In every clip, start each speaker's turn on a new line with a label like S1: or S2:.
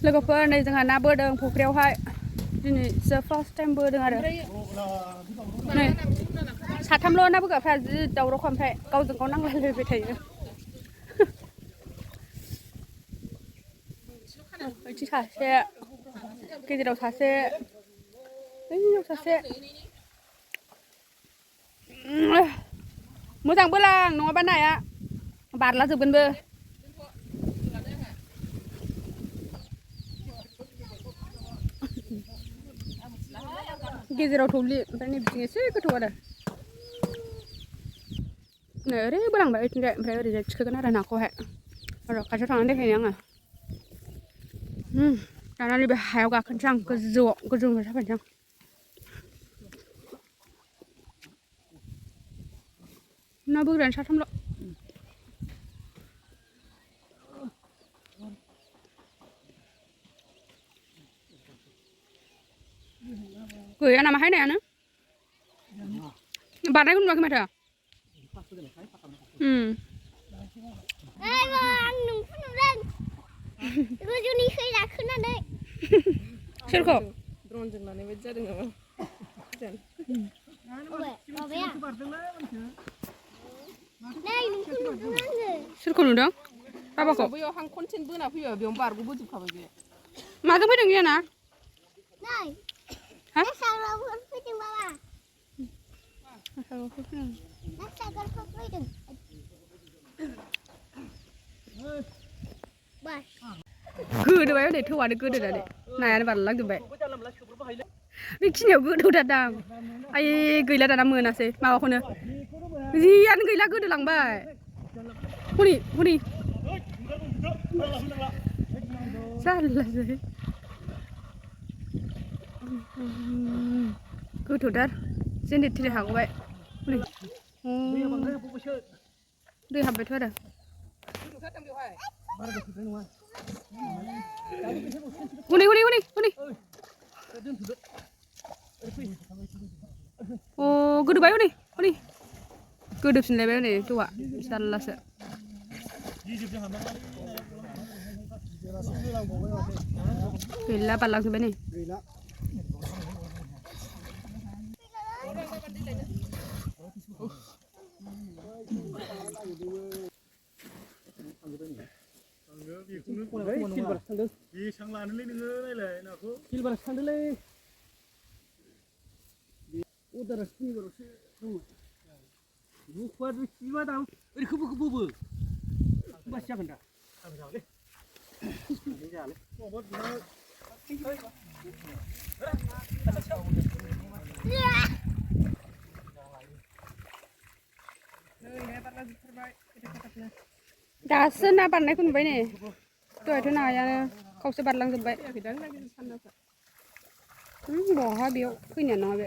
S1: लोगोफोर नै जोंहा ना बोदों फुख्रियावहाय दिनैसो फार्स्ट टाइम बोदों आरो नै साथामल' ना बोग्राफ्रा जि दावराव ओमफ्राय गावजों गाव नांलायलायबाय थायो बैथिं सासे गेजेराव सासे बैयाव सासे मोजां बोलां नङाबा नाया बारला जोबगोनबो गेजेराव थौलि ओमफ्राय नै बिथिं एसे गोथौ आरो नै ओरै बोलांबाय ओइथिंजाय ओमफ्राय ओरैजाय थिखोगोन आरो नाखौहाय र' खाथियाव थांनानै देखायनो आङो दाना नैबे हायाव गाखोनोसै आं गोजौनिफ्राय थाबायनोसै आं ना बोग्रायानो साथामल' गैया नामाहाय नायानो बारनायखौ नुवाखै माथो
S2: आं नोंखौ नुदों गोजौनिफ्राय गाखोनानै
S1: सोरखौ
S3: ड्रनजों लानाय बायदि जादों नामा
S2: माबाया नै नोंखौ नुदों आङो
S1: सोरखौ नुदों बाबाखौ
S3: बैयाव हां खनसेनो बोना फैयो बेयावनो बारग'बोजोबखाबाय बे
S1: माजों फैदों गियाना
S2: नै सागरफोर फैदों बाबा ना सागरफोर फैदों बास
S1: गोदोबाय हनै थौआनो गोदोनानै नायानो बारलांजोब्बाय बेखिनियाव गोदौथारदां आयै गैला दाना मोनासै माबाखौनो जियानो गैला गोदोलांबाय हनै हनै जारलासै गोथौथार जेने थेने हागबाय हनै दै हाबबायथ' आरो हनै हनै हनै हनै अ गोदोबाय हनै हनै गोदोफिनलायबाय हनै जौआ जारलासो गैला बारलांजोब्बाय नै
S4: बेसां लानोलै नोङो नायलाय नाखौ सिलभार थांदोंलै अदारा सिलभारावसो दङ बुखुआ दुखिबा दां ओरैखौबो बोबो होमबासो जागोन दा जागोनलै जायालै
S1: दासो ना बारनायखौ नुबाय नै दहायथ' नायानो खावसे बारलांजोब्बाय बहा बेयाव फैनाया नङा बे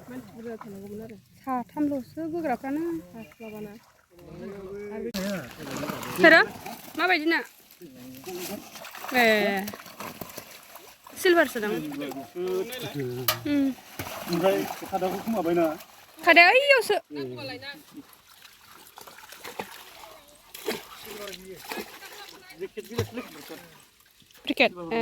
S3: मानसि बुरजा थानांगौमोन आरो
S1: साथामल'सो बोग्राफ्रानो
S3: हास्लाबाना
S1: सोरो माबायदि ना ए सिलभारसो दां
S4: ओमफ्राय खादाखौ खोमाबायना
S1: खादाया ओइयावसो क्रिकेट ए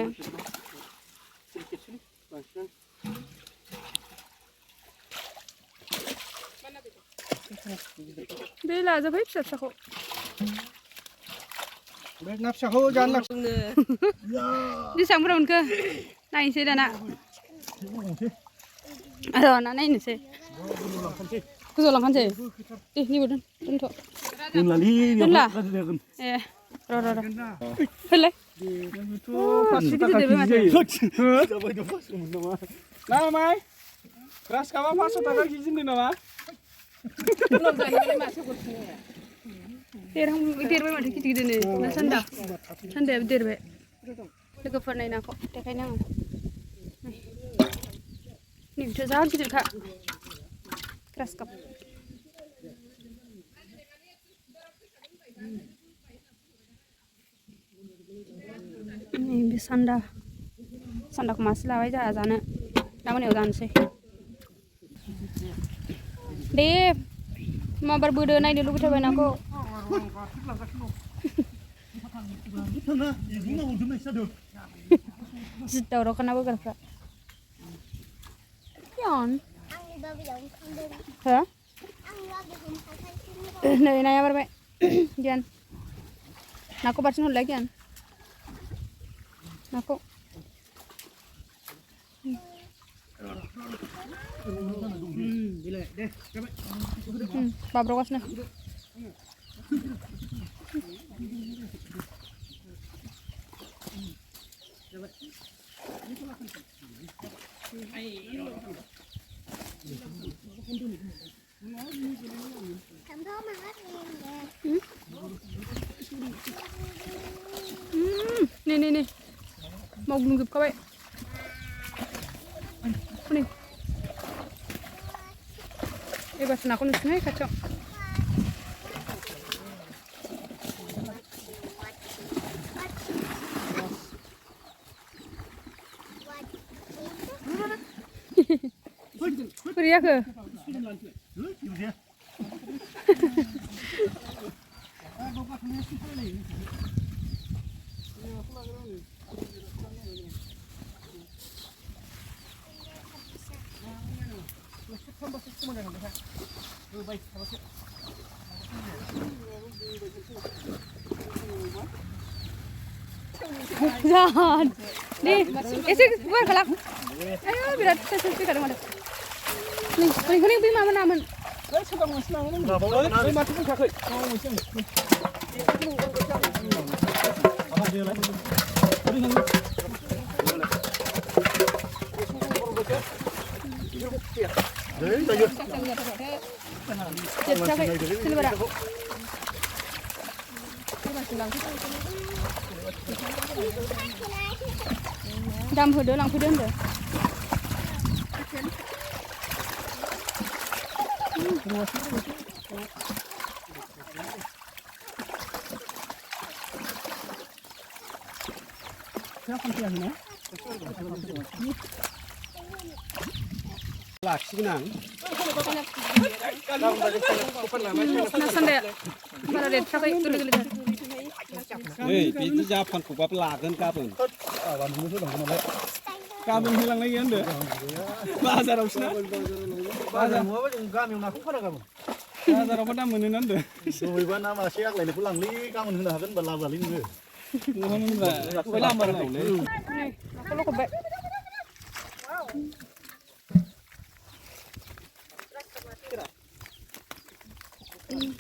S1: बे लाजोबबाय फिसा फिसाखौ
S4: बे ना फिसाखौ जानो
S3: जोंनो
S1: बेसेबां बुरजा मोनखो नायनोसै दाना र' ना नायनोसै गोजौआव लांखानोसै दे नैबो दोनथ' दोनला ए र' फैलाय
S4: ना माय ग्रास कापआ 500 थाखा केजि होनदों नामा
S1: देरबाय माथो गिदिर गिदिरनो ना सान्दायाबो देरबाय लोगोफोर नाय नाखौ देखायनो आङो नैबेथ' जा गिदिरखा ग्रास काप नैबे सान्दाखौ मासे लाबाय जोंहा जानो दा मोनायाव जानोसै दे माबार बोदो नायनो लुबैथारबाय नाखौ जिद दावराव खाना बोगारफ्रा यान
S2: Ăn bao giờ cũng không được.
S1: हो
S2: Ăn bao giờ cũng phải thay xin
S1: नै नाया बारबाय गियान नाखौ बाथिन हरलाय गियान नाखौ बाब्रावगासिनो
S2: Thầm thố mà hết em nè.
S1: नै मावग्लुंजोबखाबाय हनै एबारसो नाखौ नुसिनोहाय खाथियाव बोरै जाखो Jangan. Nih, gue kelak. Ayo, biar saya kadang ada. Nih, kuning bima mana aman? Đâm hồi đứa lòng phía đơn rồi.
S4: Laksinan.
S1: Nasanda, bara lihat sakai geli-geli.
S4: Hei, itu japan kubab lagen kabun. Kabun hilang lagi anda. Bazar ausna. Bazar mau apa yang kami nak kupara kabun. Bazar apa dah menin anda.
S5: Rồi năm mà xe lại pulang lý các mình là vẫn bật làm lính rồi.
S4: Muhammad ba, kau lamar kau le.
S1: Aku lo kebek.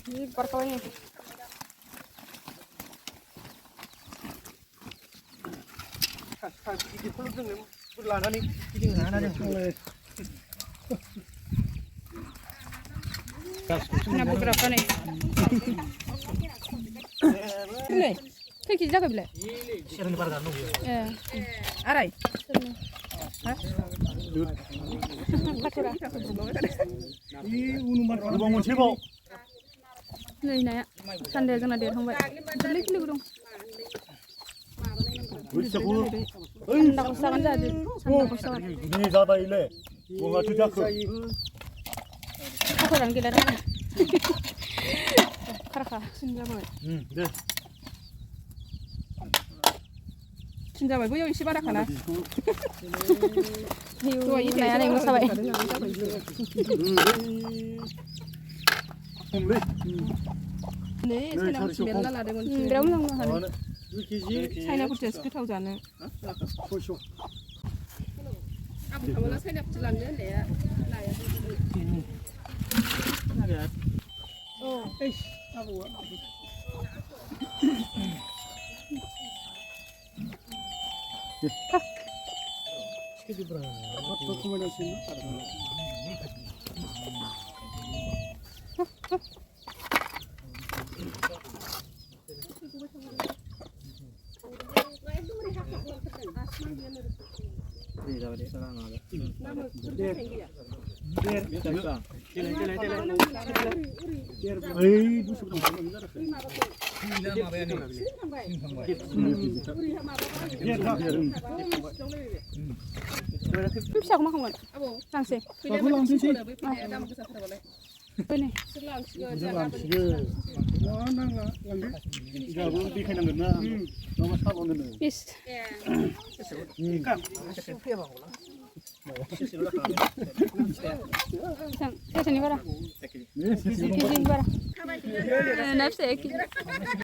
S1: Ini perkawanya.
S5: Cái phương thức này bật làm nó đi, cái chừng hả nó đi.
S1: Nah, beberapa nih. Ini, kayak kita jaga bila.
S5: Siapa yang parkan lu?
S1: Arai. Kacura.
S5: Lu bangun siapa?
S1: Nih naya, sandal kena dia hamba. Balik dong.
S5: Siapa?
S1: Sandal kosangan jadi. Sandal kosangan.
S5: Ini siapa ini? Gua nggak cuci aku.
S1: Aku orang gila dah. Karaka, sinjamai.
S5: Deh.
S3: 진짜 뭐 여기 시바라 가나?
S1: Hiu, naya nih nggak sabai.
S3: 네, 사이나 붙이 멜라라 되면
S1: Berapa lama hari?
S3: 사이나 붙이 스피타우지 않아? 아무 가면은 사이나 붙이 놨는데 나야.
S1: Bisa aku makan nggak? Langsung.
S3: Aku langsung sih.
S1: Ini.
S5: Gabu diखायनांगोन ना नङाबा साल'नो नो
S1: Bis. Sang, saya sini bara. Kiji bara. Nafsu ya kiji.